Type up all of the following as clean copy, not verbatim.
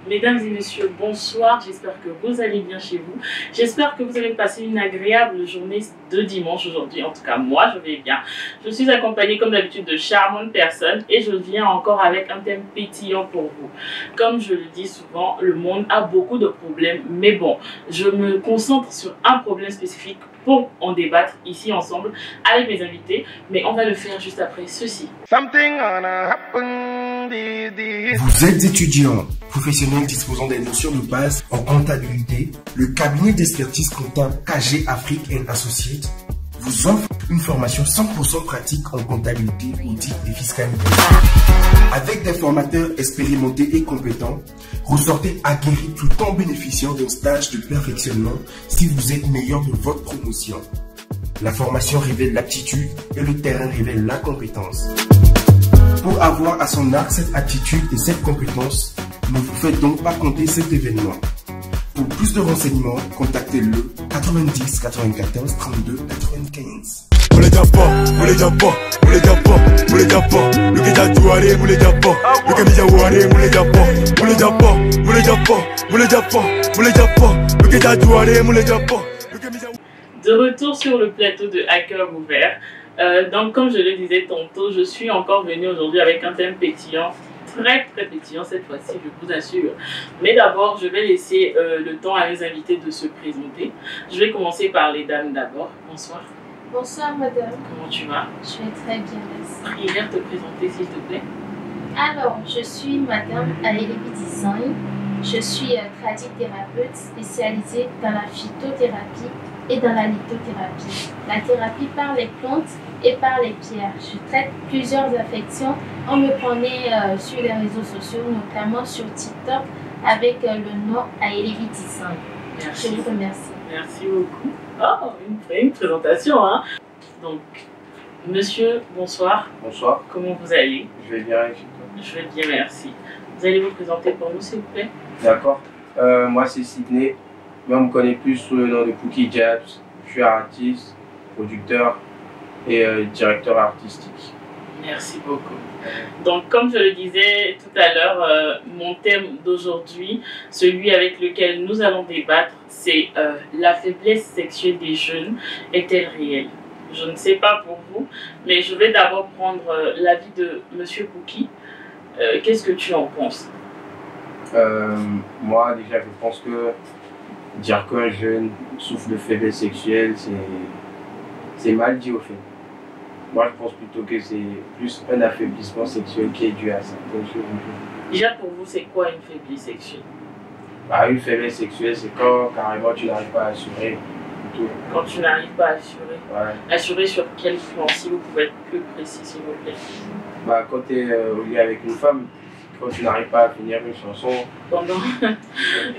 Mesdames et messieurs, bonsoir, j'espère que vous allez bien chez vous. J'espère que vous avez passé une agréable journée de dimanche aujourd'hui. En tout cas, moi, je vais bien. Je suis accompagnée comme d'habitude de charmantes personnes et je viens encore avec un thème pétillant pour vous. Comme je le dis souvent, le monde a beaucoup de problèmes, mais bon, je me concentre sur un problème spécifique pour en débattre ici ensemble avec mes invités, mais on va le faire juste après ceci. Vous êtes étudiant, professionnel disposant des notions de base en comptabilité. Le cabinet d'expertise comptable KG Afrique & Associates vous offre une formation 100% pratique en comptabilité, audit et fiscalité. Avec des formateurs expérimentés et compétents, ressortez aguerris tout en bénéficiant d'un stage de perfectionnement si vous êtes meilleur de votre promotion. La formation révèle l'aptitude et le terrain révèle la compétence. Pour avoir à son arc cette aptitude et cette compétence, ne vous faites donc pas compter cet événement. Pour plus de renseignements, contactez-le 90 94 32 95. De retour sur le plateau de Hacker Ouvert. Donc, comme je le disais tantôt, je suis encore venue aujourd'hui avec un thème pétillant, très pétillant cette fois-ci, je vous assure. Mais d'abord, je vais laisser le temps à mes invités de se présenter. Je vais commencer par les dames d'abord. Bonsoir. Bonsoir madame. Comment tu vas? Je vais très bien, merci. Prière te présenter s'il te plaît. Alors, je suis madame Aélie Design. Je suis tradithérapeute spécialisée dans la phytothérapie et dans la lithothérapie. La thérapie par les plantes et par les pierres. Je traite plusieurs affections. On me connaît sur les réseaux sociaux, notamment sur TikTok, avec le nom Aélie Design. Merci. Je vous remercie. Merci beaucoup. Oh, une présentation, hein. Donc, monsieur, bonsoir. Bonsoir. Comment vous allez? Je vais bien, et chez toi? Je vais bien, merci. Vous allez vous présenter pour nous, s'il vous plaît? D'accord. Moi, c'est Sydney. Mais on me connaît plus sous le nom de Pookie Jabs. Je suis artiste, producteur et directeur artistique. Merci beaucoup. Donc, comme je le disais tout à l'heure, mon thème d'aujourd'hui, celui avec lequel nous allons débattre, c'est la faiblesse sexuelle des jeunes est-elle réelle? Je ne sais pas pour vous, mais je vais d'abord prendre l'avis de Monsieur Pookie. Qu'est-ce que tu en penses? Moi, déjà, je pense que dire qu'un jeune souffre de faiblesse sexuelle, c'est mal dit au fait. Moi, je pense plutôt que c'est plus un affaiblissement sexuel qui est dû à certaines choses. Déjà, pour vous, c'est quoi une faiblesse sexuelle? Bah, une faiblesse sexuelle, c'est quand carrément tu n'arrives pas à assurer. Plutôt. Quand tu n'arrives pas à assurer? Ouais. Assurer sur quel plan, si vous pouvez être plus précis, s'il vous plaît? Bah, quand tu es au lit avec une femme, quand tu n'arrives pas à finir une chanson. Pendant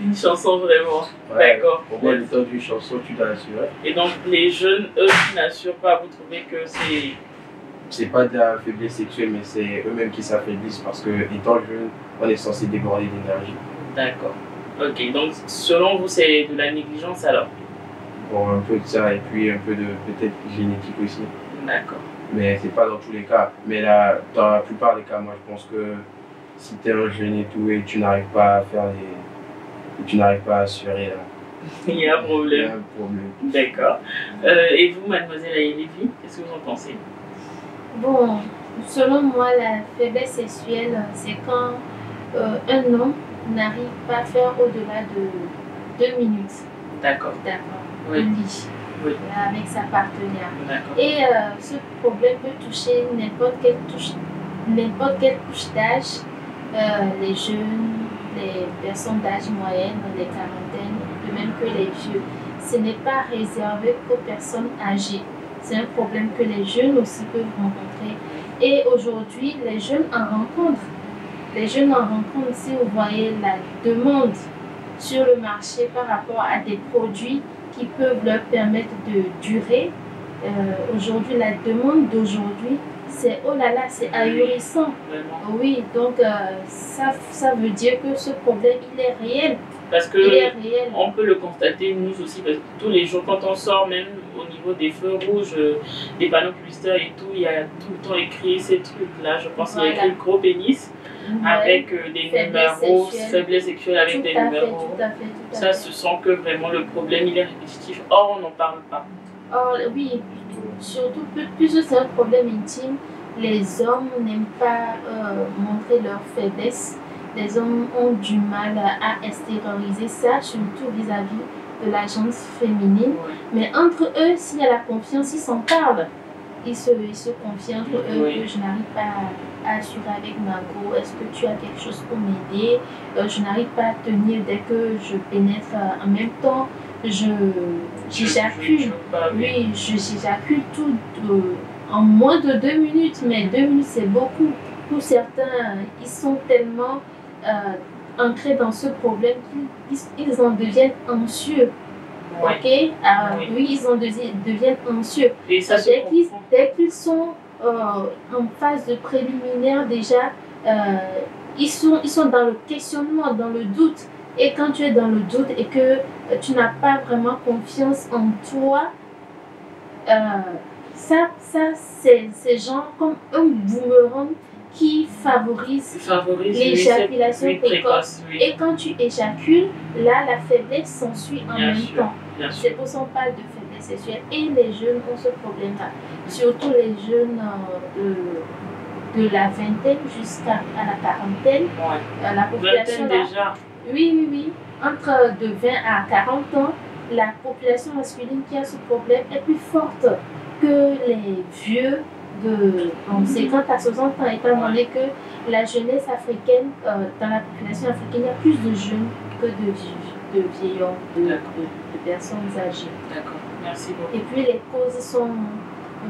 une chanson, vraiment. Ouais, d'accord. Au moins, le temps d'une chanson, tu dois assurer. Et donc, les jeunes, eux, qui n'assurent pas, vous trouvez que c'est... C'est pas de la faiblesse sexuelle, mais c'est eux-mêmes qui s'affaiblissent parce que, étant jeune, on est censé déborder d'énergie. D'accord. Ok, donc, selon vous, c'est de la négligence alors? Bon, un peu de ça, et puis un peu de peut-être génétique aussi. D'accord. Mais c'est pas dans tous les cas. Mais là, dans la plupart des cas, moi, je pense que si tu es un jeune et tout et tu n'arrives pas à faire les... tu n'arrives pas à assurer, là, il y a un problème. Il y a un problème. D'accord. Et vous, mademoiselle Aélie, qu'est-ce que vous en pensez? Bon, selon moi, la faiblesse sexuelle, c'est quand un homme n'arrive pas à faire au-delà de 2 minutes. D'accord. D'accord. Oui. Au lit. Oui. Avec sa partenaire. D'accord. Et ce problème peut toucher n'importe quelle couche d'âge, les jeunes, les personnes d'âge moyenne, les quarantaines, de même que les vieux. Ce n'est pas réservé aux personnes âgées. C'est un problème que les jeunes aussi peuvent rencontrer. Et aujourd'hui, les jeunes en rencontrent. Les jeunes en rencontrent, si vous voyez la demande sur le marché par rapport à des produits qui peuvent leur permettre de durer. Aujourd'hui, la demande d'aujourd'hui oh là là, c'est ahurissant. Vraiment. Oui, donc ça veut dire que ce problème, il est réel. Parce que Il est réel. on peut le constater nous aussi, parce que tous les jours quand on sort, même au niveau des feux rouges, des panneaux publicitaires et tout, il y a tout le temps écrit ces trucs-là. Je pense qu'il y a écrit gros pénis avec des numéros, faiblesse sexuelle avec des numéros. Tout à fait. Ça, ce sont que vraiment le problème, il est répétitif. Or, on n'en parle pas. Or, oui, surtout, puisque c'est un problème intime, les hommes n'aiment pas montrer leur faiblesse. Les hommes ont du mal à extérioriser ça, surtout vis-à-vis de la gente féminine. Oui. Mais entre eux, s'il y a la confiance, ils s'en parlent. Ils se confient entre eux que je n'arrive pas à assurer avec ma go. Est-ce que tu as quelque chose pour m'aider? Je n'arrive pas à tenir dès que je pénètre en même temps. J'éjacule. Oui, j'éjacule tout en moins de 2 minutes. Mais 2 minutes, c'est beaucoup. Pour certains, ils sont tellement ancrés dans ce problème qu'ils en deviennent anxieux. Ouais. Ok, oui, ils en deviennent anxieux. Et ça dès qu'ils sont en phase de préliminaire déjà, ils sont dans le questionnement, dans le doute. Et quand tu es dans le doute et que tu n'as pas vraiment confiance en toi, c'est genre comme un boomerang qui favorise l'éjaculation précoce. Oui. Et quand tu éjacules, là, la faiblesse s'ensuit en même temps. C'est pour ça qu'on parle de faiblesse sexuelle. Et les jeunes ont ce problème-là. Surtout les jeunes de la vingtaine jusqu'à la quarantaine. Ouais. La population là, déjà. Oui. Entre de 20 à 40 ans, la population masculine qui a ce problème est plus forte que les vieux de 50 à 60 ans, étant donné que la jeunesse africaine, dans la population africaine, il y a plus de jeunes que de vieillards, de personnes âgées. D'accord, merci beaucoup. Et puis les causes sont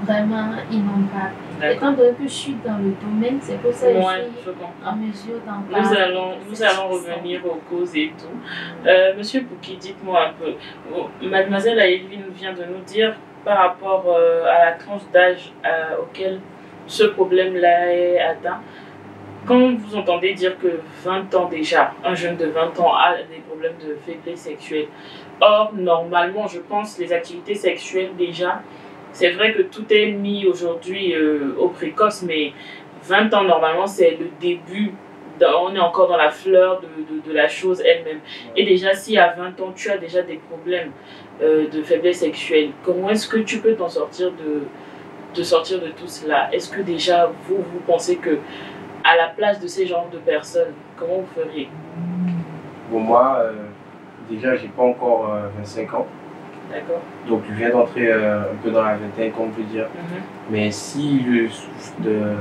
vraiment innombrables. Étant donné que je suis dans le domaine, c'est pour ça que je suis en mesure d'en parler. Nous allons revenir aux causes et tout. Monsieur Pouki, dites-moi un peu. Mademoiselle Aelvine vient de nous dire par rapport à la tranche d'âge auquel ce problème-là est atteint. Quand vous entendez dire que 20 ans déjà, un jeune de 20 ans a des problèmes de faiblesse sexuelle, or normalement je pense les activités sexuelles déjà, c'est vrai que tout est mis aujourd'hui au précoce, mais 20 ans normalement c'est le début, on est encore dans la fleur de la chose elle-même. Et déjà si à 20 ans tu as déjà des problèmes de faiblesse sexuelle, comment est-ce que tu peux t'en sortir de sortir de tout cela? Est-ce que déjà vous pensez que à la place de ces genres de personnes, comment vous feriez? Bon, moi, déjà, j'ai pas encore 25 ans. D'accord. Donc, je viens d'entrer un peu dans la vingtaine, comme on peut dire. Mais si je souffre de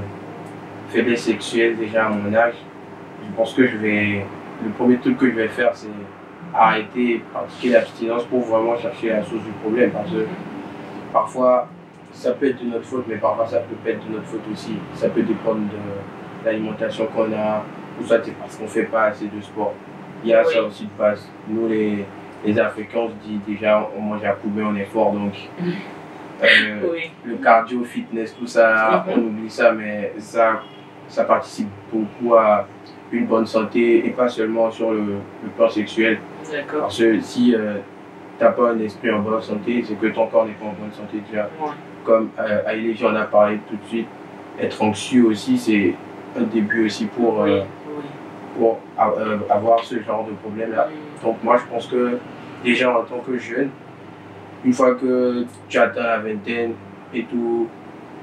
faiblesse sexuelle déjà à mon âge, je pense que le premier truc que je vais faire, c'est arrêter, pratiquer l'abstinence pour vraiment chercher la source du problème. Parce que parfois, ça peut être de notre faute, mais parfois, ça peut pas être de notre faute aussi. Ça peut dépendre de l'alimentation qu'on a, ou soit c'est parce qu'on ne fait pas assez de sport. Il y a ça aussi de base. Nous, les Africains, on se dit déjà, on mange à couper, on est fort, donc le cardio, fitness, tout ça, on oublie ça, mais ça participe beaucoup à une bonne santé, et pas seulement sur le plan sexuel. Parce que si tu n'as pas un esprit en bonne santé, c'est que ton corps n'est pas en bonne santé déjà. Comme Aïléji en a parlé tout de suite, être anxieux aussi, c'est un début aussi pour avoir ce genre de problème-là. Donc moi, je pense que déjà en tant que jeune, une fois que tu atteins la vingtaine et tout,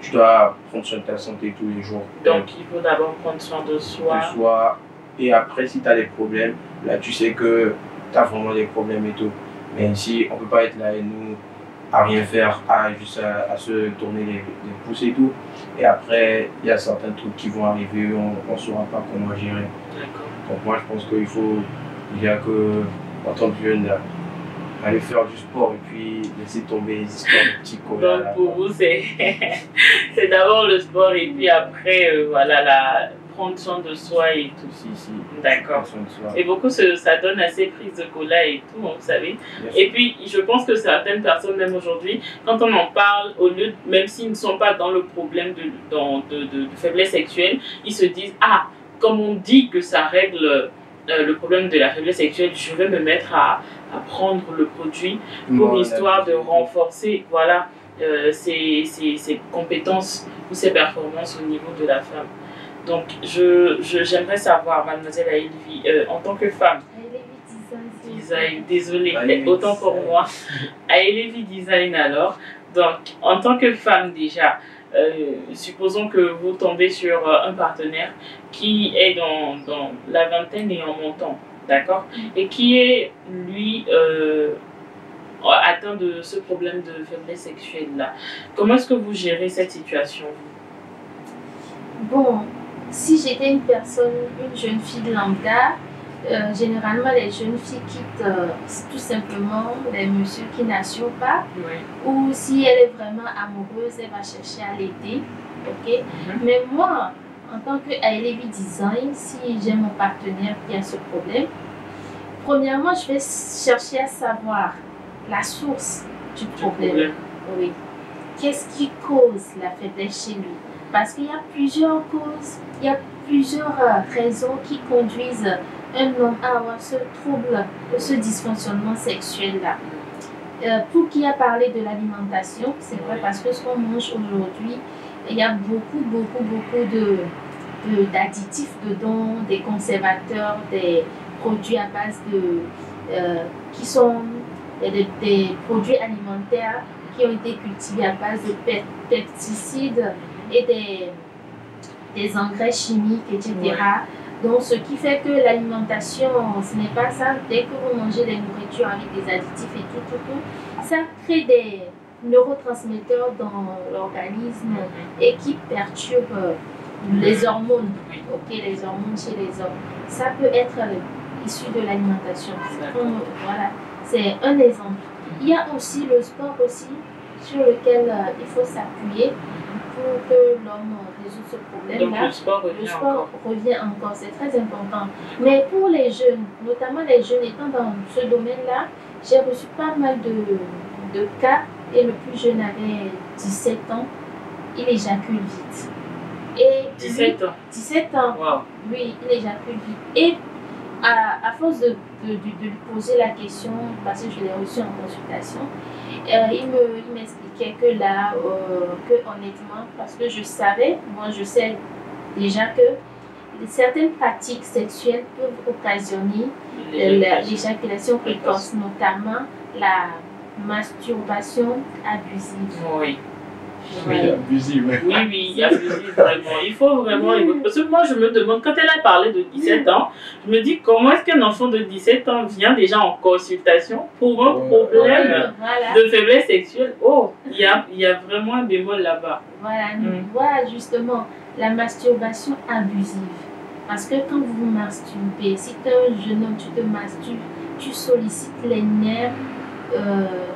tu dois prendre soin de ta santé tous les jours. Donc il faut d'abord prendre soin de soi. Et après, si tu as des problèmes, là tu sais que tu as vraiment des problèmes et tout. Mais ici, on ne peut pas être là et nous à rien faire, juste à se tourner les pouces et tout. Et après, il y a certains trucs qui vont arriver, on ne saura pas comment gérer. Donc moi, je pense qu'il faut déjà que, en tant que jeune, aller faire du sport et puis laisser tomber les histoires de petits copains. Donc pour vous, c'est d'abord le sport et puis après, voilà, prendre soin de soi et tout. Si. D'accord. Prendre soin de soi. Et beaucoup, ça donne assez prise de cola et tout, vous savez. Et puis, je pense que certaines personnes, même aujourd'hui, quand on en parle, au lieu, même s'ils ne sont pas dans le problème de faiblesse sexuelle, ils se disent, ah, comme on dit que ça règle le problème de la faiblesse sexuelle, je vais me mettre à prendre le produit pour histoire de renforcer, voilà, ses compétences ou ses performances au niveau de la femme. Donc, j'aimerais savoir, mademoiselle Aïlvi, en tant que femme, désolée, autant pour moi, Aïlvi Design alors, donc en tant que femme déjà, supposons que vous tombez sur un partenaire qui est dans la vingtaine et en montant, d'accord, et qui est, lui, atteint de ce problème de faiblesse sexuelle là. Comment est-ce que vous gérez cette situation? Bon, si j'étais une jeune fille lambda, généralement les jeunes filles quittent tout simplement les messieurs qui n'assurent pas, ou si elle est vraiment amoureuse, elle va chercher à l'aider, ok. Mais moi, en tant que Aïlvi Design, si j'ai mon partenaire qui a ce problème, premièrement, je vais chercher à savoir la source du problème. Oui. Qu'est-ce qui cause la faiblesse chez lui? Parce qu'il y a plusieurs causes, il y a plusieurs raisons qui conduisent un homme à avoir ce trouble, ce dysfonctionnement sexuel-là. Pour qui a parlé de l'alimentation, c'est vrai, parce que ce qu'on mange aujourd'hui, il y a beaucoup d'additifs dedans, des conservateurs, des produits à base qui sont des produits alimentaires qui ont été cultivés à base de pesticides et des engrais chimiques, etc. Donc, ce qui fait que l'alimentation, ce n'est pas ça. Dès que vous mangez des nourritures avec des additifs et tout, ça crée des neurotransmetteurs dans l'organisme et qui perturbent les hormones. Ok, les hormones chez les hommes. Ça peut être issu de l'alimentation. Voilà, c'est un exemple. Il y a aussi le sport aussi, sur lequel il faut s'appuyer pour que l'homme résout ce problème-là. Donc le sport revient encore, c'est très important. Mais pour les jeunes, notamment les jeunes étant dans ce domaine-là, j'ai reçu pas mal de cas, et le plus jeune avait 17 ans, il éjacule vite. Et 17 ans 17 ans, wow. Oui, il éjacule vite. Et à force de lui poser la question, parce que je l'ai reçu en consultation, il m'expliquait que là, que honnêtement, parce que je savais, moi je sais déjà que certaines pratiques sexuelles peuvent occasionner l'éjaculation précoce, notamment la masturbation abusive. Oui. Oui, abusive. Oui, abusive, vraiment. Il faut vraiment... Parce que moi, je me demande, quand elle a parlé de 17 ans, je me dis, comment est-ce qu'un enfant de 17 ans vient déjà en consultation pour un problème de faiblesse sexuelle? Oh, il y a vraiment un bémol là-bas. Voilà, justement, la masturbation abusive. Parce que quand vous masturbez, si tu es un jeune homme, tu te masturbes, tu sollicites les nerfs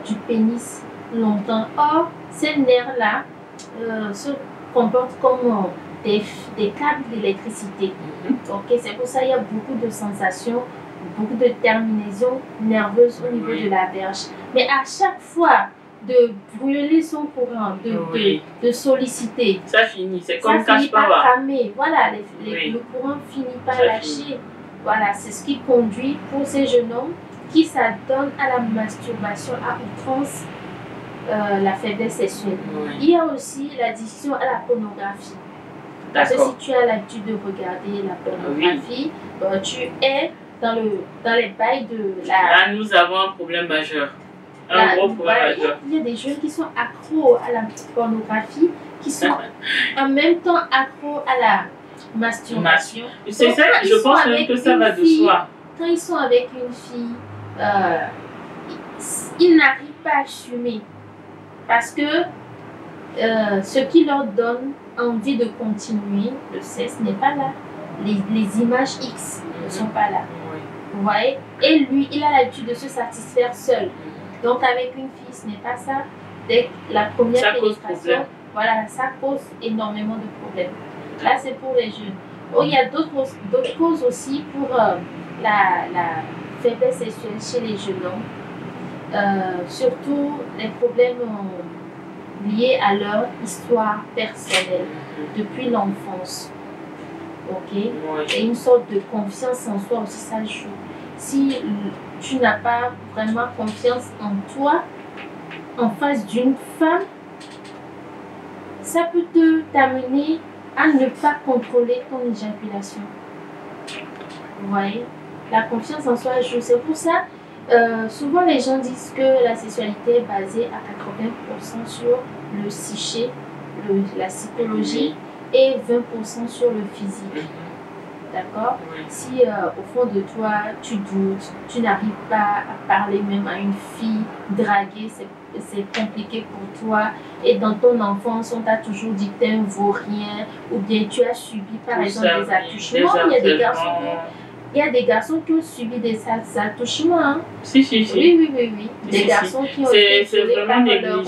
du pénis longtemps. Or, ces nerfs-là se comportent comme des câbles d'électricité. C'est pour ça qu'il y a beaucoup de sensations, beaucoup de terminaisons nerveuses au niveau de la verge. Mais à chaque fois de brûler son courant, de solliciter, ça finit, c'est comme ça finit par cache-pava. cramer. Voilà, le courant finit par lâcher. Voilà, c'est ce qui conduit pour ces jeunes hommes qui s'adonnent à la masturbation à outrance, la faiblesse sexuelle. Il y a aussi l'addiction à la pornographie. Parce que si tu as l'habitude de regarder la pornographie, tu es dans les bails de la... Là, nous avons un problème majeur. Un gros problème majeur. Il y a des jeunes qui sont accros à la pornographie, qui sont en même temps accros à la masturbation. C'est ça, je pense même que ça va de soi. Quand ils sont avec une fille, ils n'arrivent pas à assumer. Parce que ce qui leur donne envie de continuer le sexe n'est pas là. Les images X ne sont pas là. Vous voyez? Et lui, il a l'habitude de se satisfaire seul. Donc avec une fille, ce n'est pas ça. Dès la première pénétration, voilà, ça cause énormément de problèmes. Là, c'est pour les jeunes. Oh, il y a d'autres causes aussi pour la faiblesse sexuelle chez les jeunes hommes. Surtout les problèmes liés à leur histoire personnelle depuis l'enfance. Ok? Et une sorte de confiance en soi aussi, ça joue. Si tu n'as pas vraiment confiance en toi, en face d'une femme, ça peut t'amener à ne pas contrôler ton éjaculation. Vous voyez? La confiance en soi joue. C'est pour ça, souvent les gens disent que la sexualité est basée à 80% sur le psyché, la psychologie, et 20% sur le physique. D'accord? Si au fond de toi, tu doutes, tu n'arrives pas à parler même à une fille, draguer, c'est compliqué pour toi. Et dans ton enfance, on t'a toujours dit que tu es un vaurien, ou bien tu as subi par exemple des attouchements. Il y a des garçons qui ont subi des attouchements. Hein. Si. Oui. Des garçons qui ont été violés par leur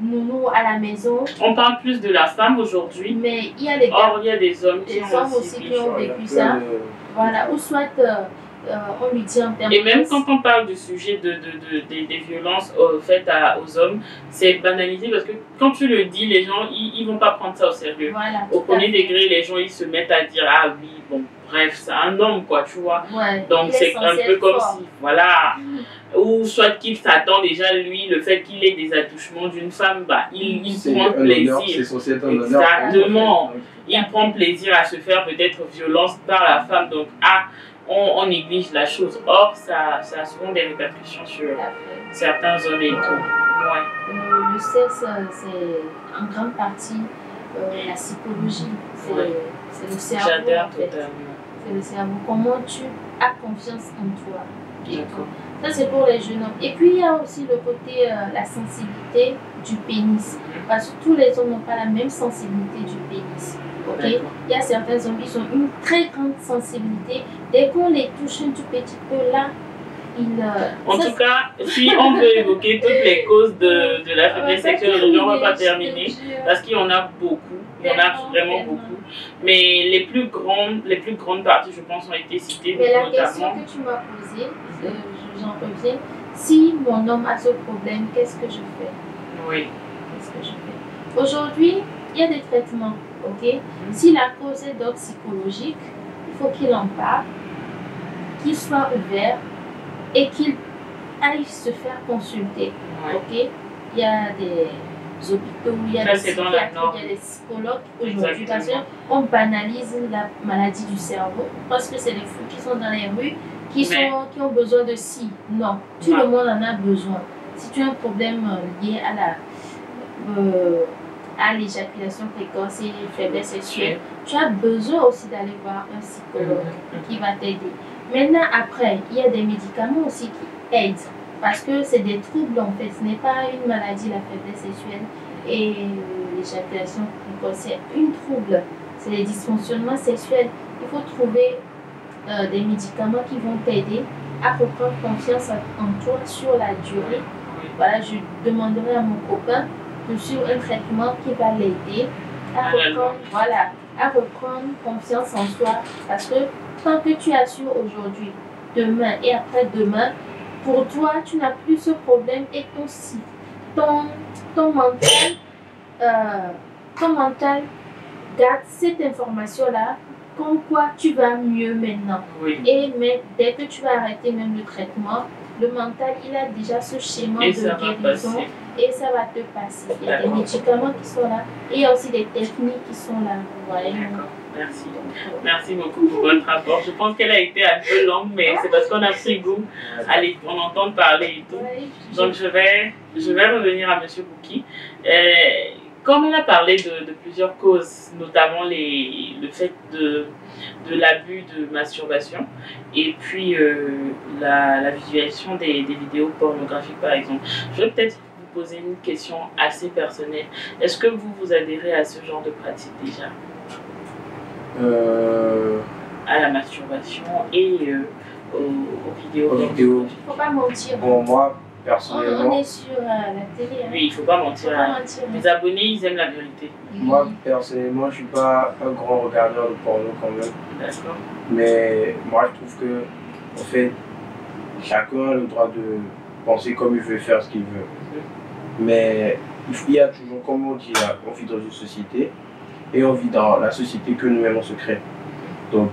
nounou à la maison. On parle plus de la femme aujourd'hui. Mais il y a des hommes qui ont vécu ça. Voilà, ou soit on lui dit en permanence. Et même quand on parle du sujet des violences faites aux hommes, c'est banalisé parce que quand tu le dis, les gens, ils vont pas prendre ça au sérieux. Voilà, au premier degré, les gens, ils se mettent à dire, ah oui, bon, bref, c'est un homme, quoi, tu vois. Ouais, donc c'est un peu comme si, voilà, ou soit qu'il s'attend déjà, lui, le fait qu'il ait des attouchements d'une femme, bah, il prend plaisir. C'est censé être un honneur. Exactement. Il prend plaisir à se faire peut-être violence par la femme. Donc, on néglige la chose. Or, ça a souvent des répercussions sur certains hommes et tout. Ouais. Le sexe, c'est en grande partie la psychologie. C'est le cerveau. J'adore en fait. totalement. C'est le cerveau. Comment tu as confiance en toi. Ça, c'est pour les jeunes hommes. Et puis, il y a aussi le côté, la sensibilité du pénis. Parce que tous les hommes n'ont pas la même sensibilité du pénis. Okay? Il y a certains hommes qui ont une très grande sensibilité. Dès qu'on les touche un tout petit peu là, en tout cas, si on veut évoquer toutes les causes de la faiblesse sexuelle aujourd'hui, on ne va pas terminer parce qu'il y en a beaucoup. Il y en a vraiment beaucoup. Mais les plus grandes parties, je pense, ont été citées. Mais la question que tu m'as posée, j'en reviens. Si mon homme a ce problème, qu'est-ce que je fais? Oui. Qu'est-ce que je fais? Aujourd'hui, il y a des traitements. Ok? Si la cause est donc psychologique, il faut qu'il en parle, qu'il soit ouvert et qu'il aille se faire consulter. Ok? Il y a des hôpitaux, il y a des psychiatres, il y a des psychologues aujourd'hui parce qu'on banalise la maladie du cerveau parce que c'est les fous qui sont dans les rues qui ont besoin de ci. Non, tout le monde en a besoin. Si tu as un problème lié à l'éjaculation précoce et faiblesse sexuelle, tu as besoin aussi d'aller voir un psychologue qui va t'aider. Maintenant, après, il y a des médicaments aussi qui aident parce que c'est des troubles en fait. Ce n'est pas une maladie, la faiblesse sexuelle et l'éjaculation précoce. C'est une trouble, c'est les dysfonctionnements sexuels. Il faut trouver des médicaments qui vont t'aider à reprendre confiance en toi sur la durée. Voilà, je demanderai à mon copain de suivre un traitement qui va l'aider à reprendre confiance en soi. Parce que tant que tu assures aujourd'hui, demain et après-demain, pour toi, tu n'as plus ce problème et ton mental garde cette information-là comme quoi tu vas mieux maintenant. Mais dès que tu vas arrêter même le traitement, le mental, il a déjà ce schéma de guérison et ça va te passer. Il y a des médicaments qui sont là et il y a aussi des techniques qui sont là. Merci. Merci beaucoup pour votre rapport. Je pense qu'elle a été un peu longue, mais c'est parce qu'on a pris goût à en entendre parler et tout. Donc je vais revenir à M. Bouki. Comme on a parlé de plusieurs causes, notamment le fait de l'abus de masturbation et puis la visualisation des vidéos pornographiques par exemple, je vais peut-être vous poser une question assez personnelle. Est-ce que vous adhérez à ce genre de pratique déjà? À la masturbation et aux vidéos. Il ne faut pas mentir. Bon, moi, personnellement... On est sur la télé. Hein. Oui, il ne faut pas mentir. Faut pas mentir. Les abonnés, ils aiment la vérité. Moi, personnellement, je suis pas un grand regardeur de porno quand même. D'accord. Mais moi, je trouve que, en fait, chacun a le droit de penser comme il veut, faire ce qu'il veut. Mais il y a toujours, comme on dit, là, on vit dans une société et on vit dans la société que nous-mêmes on se crée. Donc,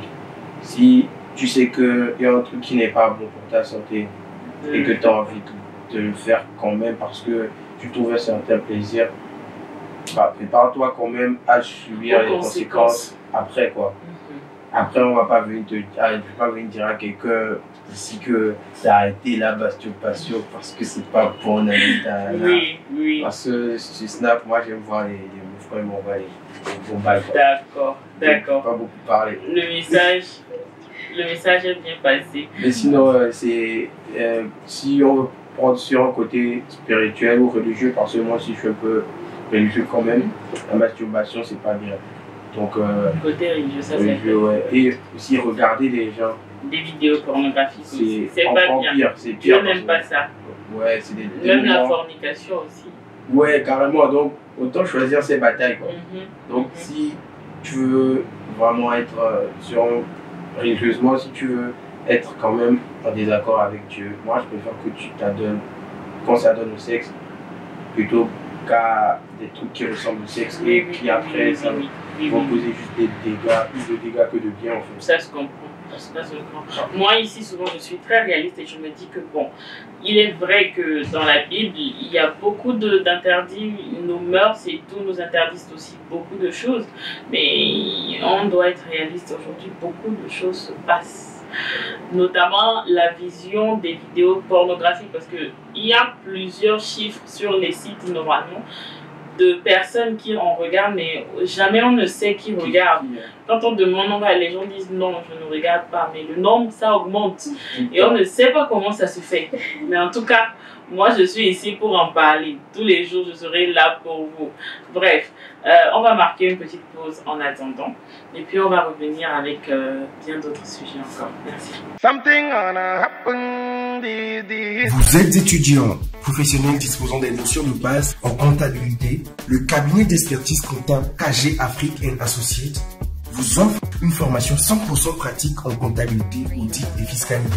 si tu sais qu'il y a un truc qui n'est pas bon pour ta santé et que tu as envie de le faire quand même parce que tu trouves un certain plaisir, bah, prépare-toi quand même à subir les conséquences après, quoi. Après, on va pas venir te dire à quelqu'un ici que d'arrêter la masturbation parce que c'est pas bon. Oui. Parce que sur Snap, moi j'aime voir les meufs quand ils m'envoient les bons balles. D'accord. Pas beaucoup parler. Le message est bien passé. Mais sinon, si on veut prendre sur un côté spirituel ou religieux, parce que moi aussi je suis un peu religieux quand même, la masturbation c'est pas bien. Donc, côté religieux, ça c'est ouais. Et aussi regarder les gens. Des vidéos pornographiques aussi. C'est pas bien. Pire, c'est pire. Je n'aime pas ça. Ouais, c'est des même la fornication aussi. Ouais, carrément. Donc, autant choisir ses batailles, quoi. Donc, si tu veux vraiment être religieusement, si tu veux être quand même en désaccord avec Dieu, moi, je préfère que tu t'adonnes, quand ça donne au sexe, plutôt qu'à des trucs qui ressemblent au sexe et qui après, ça vont causer juste des dégâts, plus de dégâts que de bien, en fait. Ça se comprend. Moi ici souvent je suis très réaliste et je me dis que bon, il est vrai que dans la Bible il y a beaucoup d'interdits, nos mœurs et tout nous interdisent aussi beaucoup de choses, mais on doit être réaliste. Aujourd'hui beaucoup de choses se passent, notamment la vision des vidéos pornographiques, parce que il y a plusieurs chiffres sur les sites normalement de personnes qui en regardent, mais jamais on ne sait qui regarde. Quand on demande, les gens disent non, je ne regarde pas, mais le nombre, ça augmente. Et on ne sait pas comment ça se fait. Mais en tout cas, moi, je suis ici pour en parler. Tous les jours, je serai là pour vous. Bref, on va marquer une petite pause en attendant. Et puis, on va revenir avec bien d'autres sujets encore. Merci. Vous êtes étudiant, professionnel disposant des notions de base en comptabilité. Le cabinet d'expertise comptable KG Afrique & Associates vous offre une formation 100% pratique en comptabilité, audit et fiscalité.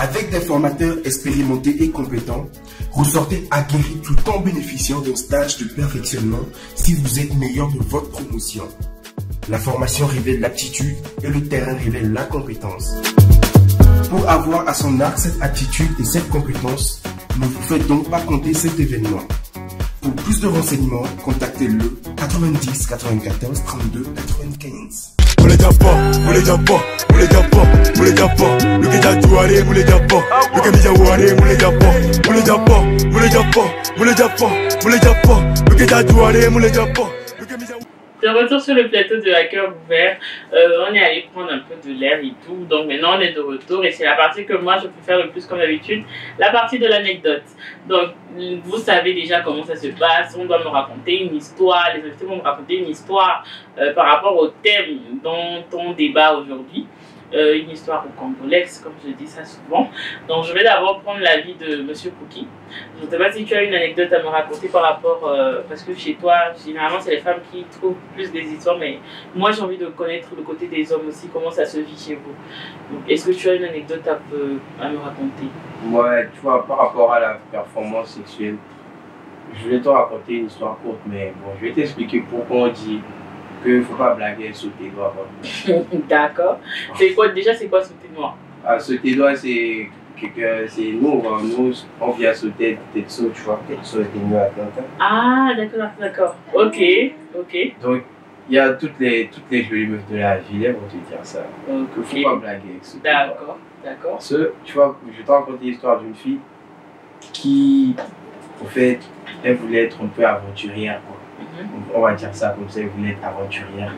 Avec des formateurs expérimentés et compétents, ressortez aguerris tout en bénéficiant d'un stage de perfectionnement si vous êtes meilleur de votre promotion. La formation révèle l'aptitude et le terrain révèle la compétence. Pour avoir à son arc cette aptitude et cette compétence, ne vous faites donc pas compter cet événement. Pour plus de renseignements, contactez-le 90 94 32 95. De retour sur le plateau de Hacker Ouvert, on est allé prendre un peu de l'air et tout, donc maintenant on est de retour et c'est la partie que moi je préfère le plus comme d'habitude, la partie de l'anecdote. Donc vous savez déjà comment ça se passe, on doit me raconter une histoire, les invités vont me raconter une histoire par rapport au thème dont on débat aujourd'hui. Une histoire congolaise, comme je dis ça souvent. Donc je vais d'abord prendre l'avis de Monsieur Pouki. Je ne sais pas si tu as une anecdote à me raconter par rapport, parce que chez toi, généralement c'est les femmes qui trouvent plus des histoires, mais moi j'ai envie de connaître le côté des hommes aussi, comment ça se vit chez vous. Est-ce que tu as une anecdote à me raconter? Ouais, tu vois, par rapport à la performance sexuelle, je vais te raconter une histoire courte, mais bon, je vais t'expliquer pourquoi on dit qu'il ne faut pas blaguer sauter doigts. D'accord. C'est quoi déjà, c'est quoi sauter doigts? Sauter doigts, c'est nous, on vient sauter tête saut, tu vois, tête saut est mieux à Atlanta. Ah, d'accord. Ok. Donc, il y a toutes les jolies meufs de la ville vont te dire ça. Ok. Il ne faut pas blaguer avec sauter. D'accord. Parce que, tu vois, je vais te raconter l'histoire d'une fille qui, au fait, elle voulait être un peu aventurière, quoi. On va dire ça comme ça, elle voulait être aventurière.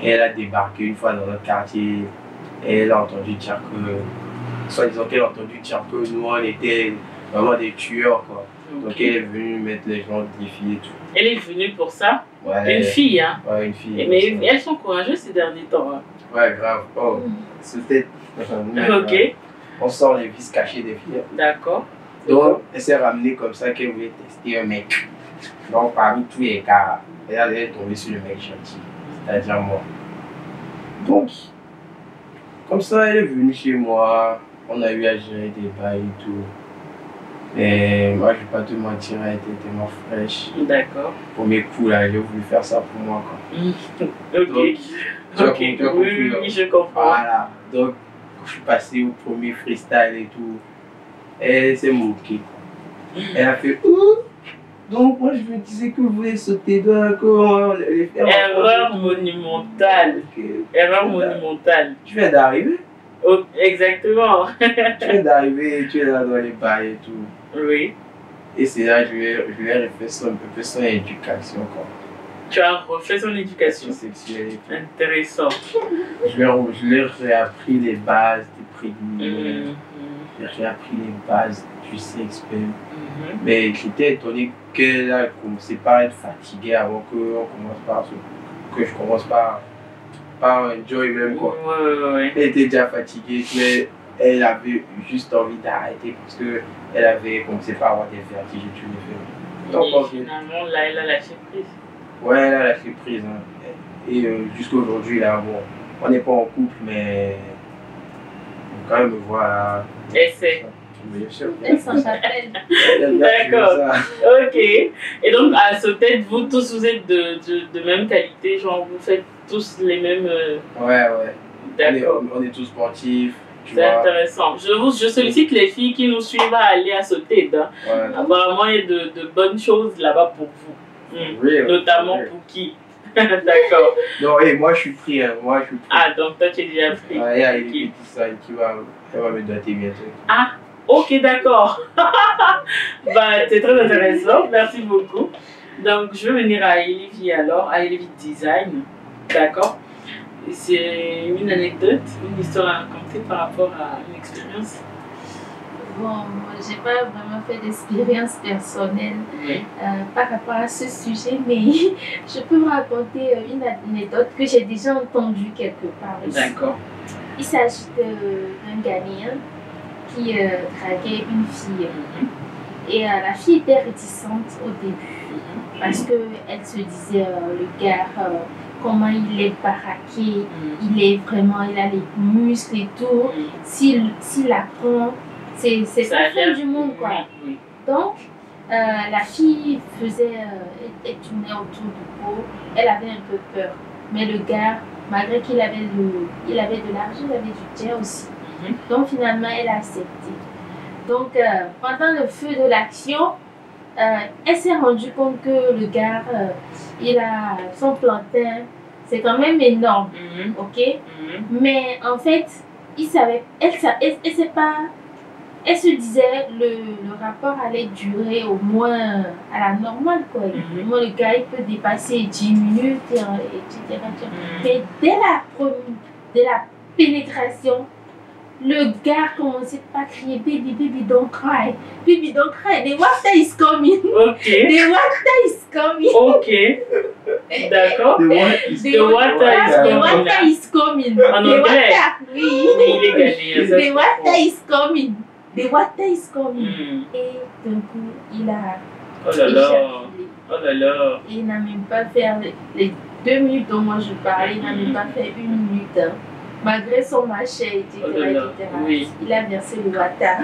Et elle a débarqué une fois dans notre quartier et elle a entendu dire que, soi-disant qu'elle a entendu dire que nous on était vraiment des tueurs, quoi. Donc elle est venue mettre les gens défier et tout. Elle est venue pour ça? Ouais. Une fille, hein? Ouais, une fille. Mais elles sont courageuses ces derniers temps. Hein. Ouais, grave. Oh, c'était. Ok. On sort les vices cachés des filles. D'accord. Donc, elle s'est ramenée comme ça qu'elle voulait tester un mec. Donc, parmi tous les cas, elle est tombée sur le mec gentil, c'est-à-dire moi. Donc, comme ça, elle est venue chez moi, on a eu à gérer des bails et tout. Mais moi, je vais pas te mentir, elle était tellement fraîche. D'accord. Premier coup, là, j'ai voulu faire ça pour moi, quoi. Ok. Donc, Ok, oui, je comprends. Voilà. Donc, quand je suis passé au premier freestyle et tout, elle s'est moquée. Elle a fait ouh! Donc, moi, je me disais que vous voulez sauter comment les faire. Erreur monumentale. Erreur monumentale. Tu viens d'arriver. Oh, exactement. Tu viens d'arriver, tu es là dans les bails et tout. Oui. Et c'est là que je lui ai refait un peu plus son éducation, quoi. Tu as refait son éducation sexuelle. Intéressant. Je lui ai réappris les bases des préliminaires. J'ai réappris les bases du sexe même. Mais j'étais étonné qu'elle a commencé par être fatiguée avant que je commence par enjoy même, quoi. Ouais. Elle était déjà fatiguée, mais elle avait juste envie d'arrêter parce qu'elle avait commencé par avoir des vertiges et tout. Donc, finalement, là, elle a lâché prise. Ouais, elle a lâché prise. Hein. Et jusqu'à aujourd'hui, là, bon, on n'est pas en couple, mais on quand même me voit là. Essaie. Bien sûr. Elle s'en rappelle. D'accord. Ok. Et donc, à ce tête, vous tous, vous êtes de même qualité, genre, vous faites tous les mêmes. Ouais. D'accord. On est tous sportifs. C'est intéressant. Je sollicite les filles qui nous suivent à aller à ce TED. Hein. Ouais. Apparemment, il y a de bonnes choses là-bas pour vous. Notamment pour qui? D'accord. Non, et moi je suis pris. Hein. Ah, donc toi tu es déjà pris. Ouais, il y a une petite sœur qui va me doter bientôt. Ah, ok, d'accord. Bah, c'est très intéressant. Merci beaucoup. Donc, je vais venir à Elivie alors, à Elivie Design. D'accord. C'est une anecdote, une histoire à raconter par rapport à une expérience. Bon, j'ai pas vraiment fait d'expérience personnelle par rapport à ce sujet, mais je peux vous raconter une anecdote que j'ai déjà entendue quelque part ici. D'accord. Il s'agit d'un Ghanéen qui draguait une fille. Et la fille était réticente au début parce qu'elle se disait, le gars, comment il est baraqué, il a les muscles et tout. S'il apprend, c'est la fin du monde, quoi. Donc, la fille elle tournait autour du pot, elle avait un peu peur. Mais le gars, malgré qu'il avait de l'argent, il avait du jet aussi. Donc, finalement, elle a accepté. Donc, pendant le feu de l'action, elle s'est rendue compte que le gars, il a son plantain, c'est quand même énorme, ok? Mais en fait, elle se disait le rapport allait durer au moins à la normale, quoi. Moi, le gars, il peut dépasser 10 minutes, etc. Mais dès la pénétration, le gars commençait pas à crier baby, baby, don't cry. Baby, don't cry. The water is coming. Ok. The water is coming. Ok. D'accord. The water is coming. En anglais. Oui. Il est gagné. The water is coming. The water is coming. Et d'un coup, il a. Oh là là. Oh là là. Et il n'a même pas fait les 2 minutes dont moi je parlais, il n'a même pas fait 1 minute. Hein. Malgré son machet, etc. Oui. Il a versé le water.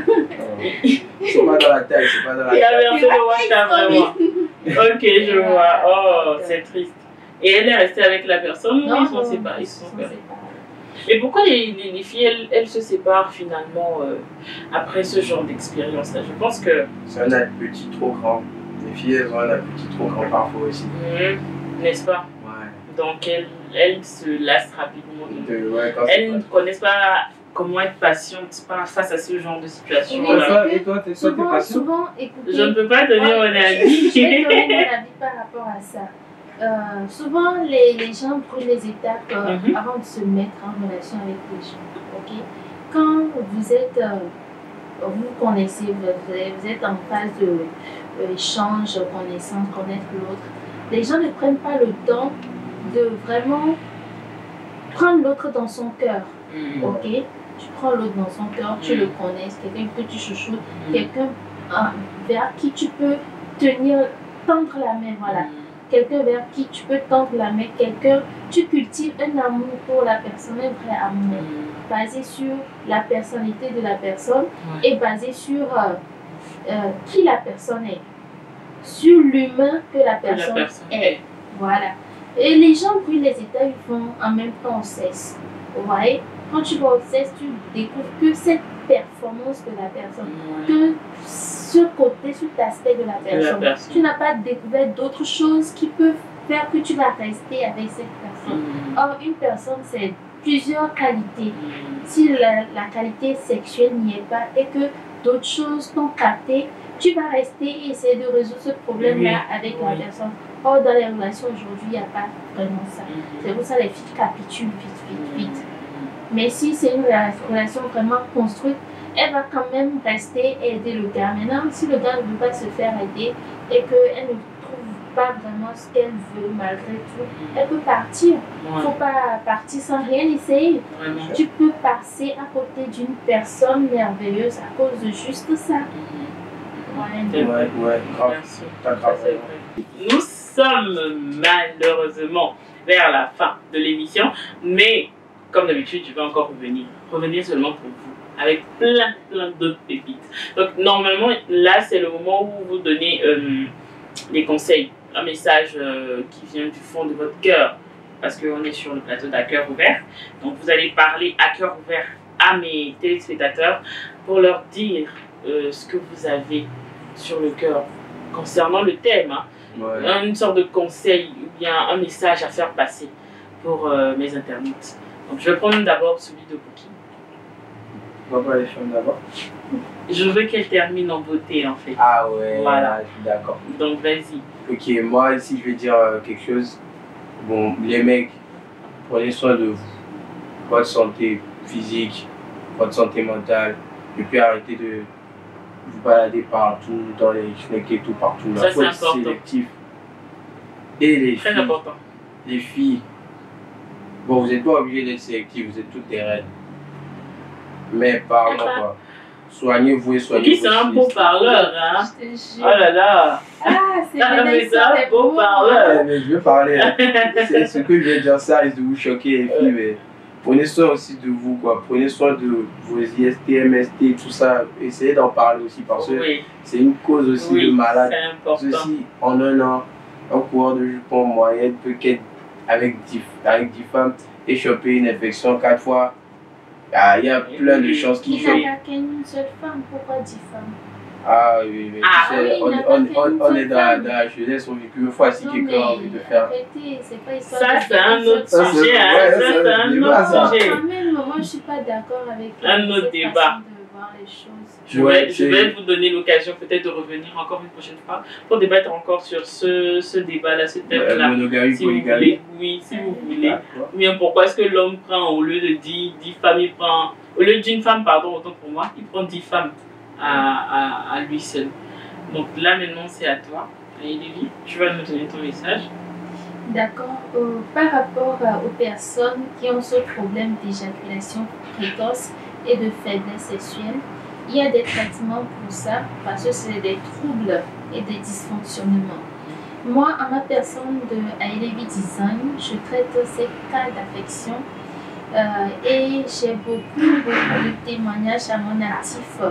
C'est pas dans la taille, c'est pas dans la taille. Il a versé le water, vraiment. Ok, je vois. Oh, c'est triste. Et elle est restée avec la personne ou ils sont séparés? Ils sont séparés. Et pourquoi les filles, elles se séparent finalement après ce genre d'expérience-là? Je pense que... C'est un appétit trop grand. Les filles, elles ont un appétit trop grand parfois aussi. N'est-ce pas? Ouais. Donc elles se lassent rapidement. Elles ne connaissent pas comment être patiente face à ce genre de situation. Oui, et toi, t'es patiente? Souvent, écoutez, je ne peux pas donner mon avis. Je vais donner mon avis par rapport à ça. Souvent, les gens prennent les étapes avant de se mettre en relation avec les gens. Okay? Quand vous êtes, vous connaissez, vous êtes en phase d'échange, connaissance, connaître l'autre, les gens ne prennent pas le temps de vraiment prendre l'autre dans son cœur. Ok? Tu prends l'autre dans son cœur, tu le connais, c'est quelqu'un que tu chouchoutes, quelqu'un vers qui tu peux tendre la main, voilà. Quelqu'un vers qui tu peux tendre la main, tu cultives un amour pour la personne, un vrai amour, basé sur la personnalité de la personne et basé sur qui la personne est, sur l'humain que la personne est. Voilà. Et les gens brûlent les états, ils vont en même temps au cesse. Vous voyez? Quand tu vas au cesse, tu découvres que cette performance de la personne, que ce côté, cet aspect de la personne, tu n'as pas découvert d'autres choses qui peuvent faire que tu vas rester avec cette personne. Or, une personne, c'est plusieurs qualités. Si la qualité sexuelle n'y est pas et que d'autres choses t'ont capté, tu vas rester et essayer de résoudre ce problème-là avec la personne. Or, dans les relations aujourd'hui, il n'y a pas vraiment ça. C'est pour ça que les filles capitulent vite. Mais si c'est une relation vraiment construite, elle va quand même rester et aider le gars. Maintenant, si le gars ne veut pas se faire aider et qu'elle ne trouve pas vraiment ce qu'elle veut malgré tout, elle peut partir. Il ne faut pas partir sans rien essayer. Tu peux passer à côté d'une personne merveilleuse à cause de juste ça. Merci. Nous sommes malheureusement vers la fin de l'émission, mais comme d'habitude, je vais encore revenir seulement pour vous, avec plein d'autres pépites. Donc normalement, là, c'est le moment où vous donnez les conseils, un message qui vient du fond de votre cœur, parce qu'on est sur le plateau d'À Cœur Ouvert. Donc vous allez parler à cœur ouvert à mes téléspectateurs pour leur dire ce que vous avez sur le cœur concernant le thème, une sorte de conseil ou bien un message à faire passer pour mes internautes. Donc je vais prendre d'abord celui de Bouki. On va pas les femmes d'abord. Je veux qu'elle termine en beauté en fait. Ah ouais, voilà. Je suis d'accord. Donc vas-y. Ok, moi si je vais dire quelque chose, bon, les mecs, prenez soin de vous, votre santé physique, votre santé mentale, et puis arrêtez de vous balader partout, dans les schnecks et tout, partout. Ça c'est important. Sélectif. Et les Très filles, important. Les filles, bon, vous n'êtes pas obligés d'être sélectifs, vous êtes toutes des reines. Mais pardon quoi. Soignez-vous et soignez-vous. Qui c'est un beau parleur, hein? Je te jure. Oh là là. C'est un beau parleur. Mais je veux parler. C'est ce que je vais dire, ça risque de vous choquer les filles, mais prenez soin aussi de vous quoi. Prenez soin de vos IST, MST, tout ça. Essayez d'en parler aussi parce que c'est une cause aussi de malade. C'est important. Ceci, en un an, un coureur de jupon moyenne peut qu'être avec 10 femmes et choper une infection 4 fois. Il y a plein de chances qu'il chope. Il n'a pas qu'une seule femme, pourquoi 10 femmes? Ah oui, mais tu sais, on est dans la jeunesse, on vit qu'une fois si quelqu'un a envie de faire. Ça, c'est un autre sujet. Ça, c'est un autre sujet. Quand même, moi, je ne suis pas d'accord avec un autre débat. De voir les choses. Je vais vous donner l'occasion peut-être de revenir encore une prochaine fois pour débattre encore sur ce débat-là, ce thème-là. Monogamie, si vous voulez. Oui, si vous voulez. Ou bien pourquoi est-ce que l'homme prend, au lieu de 10 femmes, il prend, au lieu d'une femme, pardon, autant pour moi, il prend 10 femmes à lui seul. Donc là maintenant c'est à toi. Allez Lévi, tu vas nous donner ton message. D'accord. Par rapport aux personnes qui ont ce problème d'éjaculation précoce et de faiblesse sexuelle, il y a des traitements pour ça parce que c'est des troubles et des dysfonctionnements. Moi, en ma personne de Ailevi Design, je traite ces cas d'affection et j'ai beaucoup de témoignages à mon actif.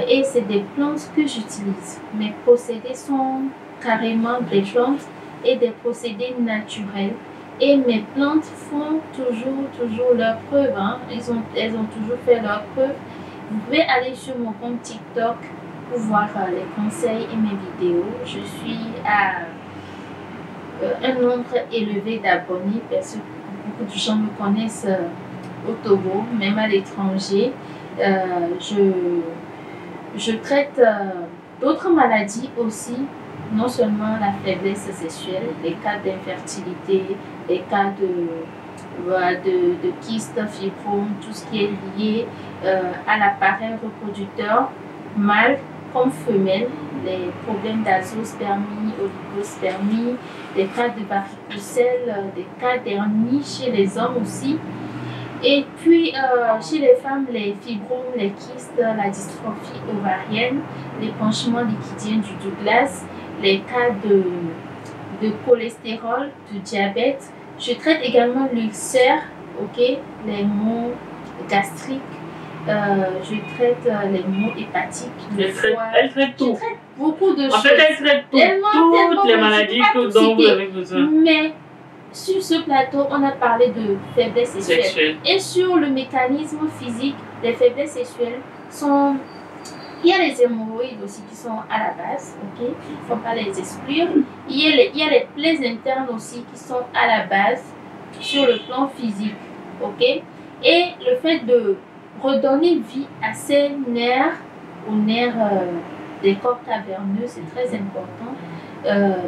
Et c'est des plantes que j'utilise. Mes procédés sont carrément des plantes et des procédés naturels. Et mes plantes font toujours leur preuve. Hein. Elles ont toujours fait leur preuve. Vous pouvez aller sur mon compte TikTok pour voir les conseils et mes vidéos. Je suis à un nombre élevé d'abonnés parce que beaucoup de gens me connaissent au Togo, même à l'étranger. Je traite d'autres maladies aussi, non seulement la faiblesse sexuelle, les cas d'infertilité, les cas de kyste, fibrome, tout ce qui est lié à l'appareil reproducteur, mâle comme femelle, les problèmes d'azospermie, oligospermie, des cas de varicocèle, des cas d'hernie chez les hommes aussi. Et puis, chez les femmes, les fibromes, les kystes, la dystrophie ovarienne, l'épanchement liquidien du Douglas, les cas de cholestérol, de diabète. Je traite également l'ulcère, ok, les maux gastriques, je traite les maux hépatiques, le foie. Elle traite tout. Je traite beaucoup de choses. En fait, elle traite tout, toutes les maladies dont vous avez besoin. Mais sur ce plateau, on a parlé de faiblesse sexuelle. Et sur le mécanisme physique, les faiblesses sexuelles sont... Il y a les hémorroïdes aussi qui sont à la base, ok? Il ne faut pas les exclure. Il y a les plaies internes aussi qui sont à la base sur le plan physique, ok? Et le fait de redonner vie à ces nerfs, aux nerfs des corps caverneux, c'est très important.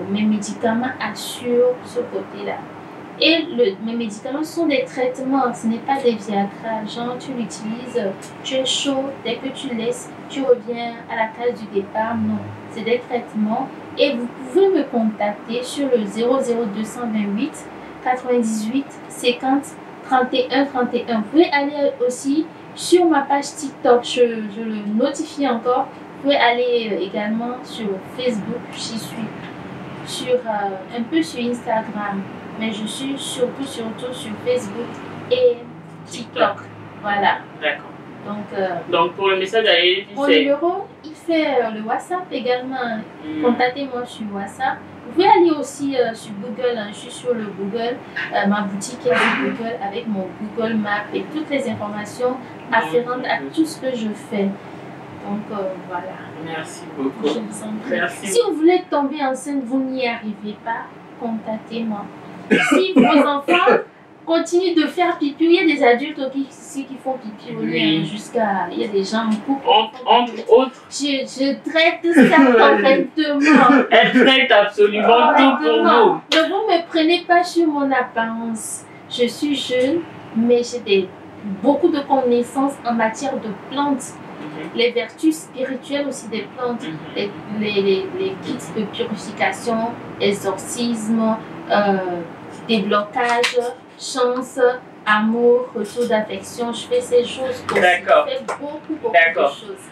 Mes médicaments assurent ce côté-là. Et mes médicaments sont des traitements, ce n'est pas des Viagra. Genre, tu l'utilises, tu es chaud, dès que tu laisses, tu reviens à la case du départ. Non, c'est des traitements. Et vous pouvez me contacter sur le 00228 98 50 31 31. Vous pouvez aller aussi sur ma page TikTok, je le notifie encore. Vous pouvez aller également sur Facebook, j'y suis. Un peu sur Instagram. Mais je suis surtout sur Facebook et TikTok. Voilà. D'accord. Donc pour le message à Elif, mon numéro, il fait le WhatsApp également. Contactez-moi sur WhatsApp. Vous pouvez aller aussi sur Google. Je suis sur le Google. Ma boutique est sur Google avec mon Google Maps et toutes les informations afférentes à tout ce que je fais. Donc voilà. Merci beaucoup. Je vous en prie. Merci. Si vous voulez tomber enceinte, vous n'y arrivez pas, contactez-moi. Si vos enfants continuent de faire pipi, il y a des adultes aussi qui font pipi au lit, jusqu'à... Il y a des gens en couple. Entre autres. Je traite ça correctement. Elle traite absolument tout pour vous. Ne vous me prenez pas sur mon apparence. Je suis jeune, mais j'ai beaucoup de connaissances en matière de plantes. Les vertus spirituelles aussi des plantes, les kits de purification, exorcisme, déblocage, chance, amour, retour d'affection. Je fais ces choses aussi. D'accord. Je fais beaucoup de choses.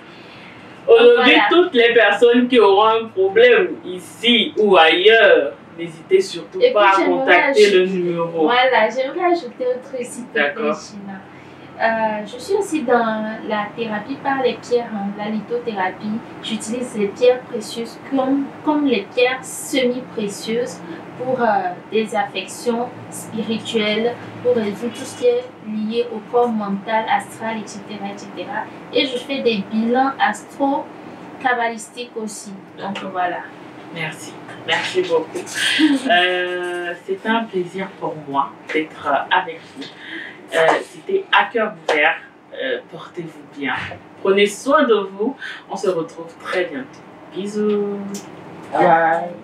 Aujourd'hui, toutes les personnes qui auront un problème ici ou ailleurs, n'hésitez surtout pas à contacter le numéro. Voilà, j'aimerais ajouter autre ici. D'accord. Je suis aussi dans la thérapie par les pierres, la lithothérapie. J'utilise les pierres précieuses comme les pierres semi-précieuses pour des affections spirituelles, pour résoudre tout ce qui est lié au corps mental, astral, etc. etc. Et je fais des bilans astro-kabbalistiques aussi. Donc voilà. Merci. Merci beaucoup. C'était un plaisir pour moi d'être avec vous. C'était à cœur ouvert. Portez-vous bien. Prenez soin de vous. On se retrouve très bientôt. Bisous. Bye.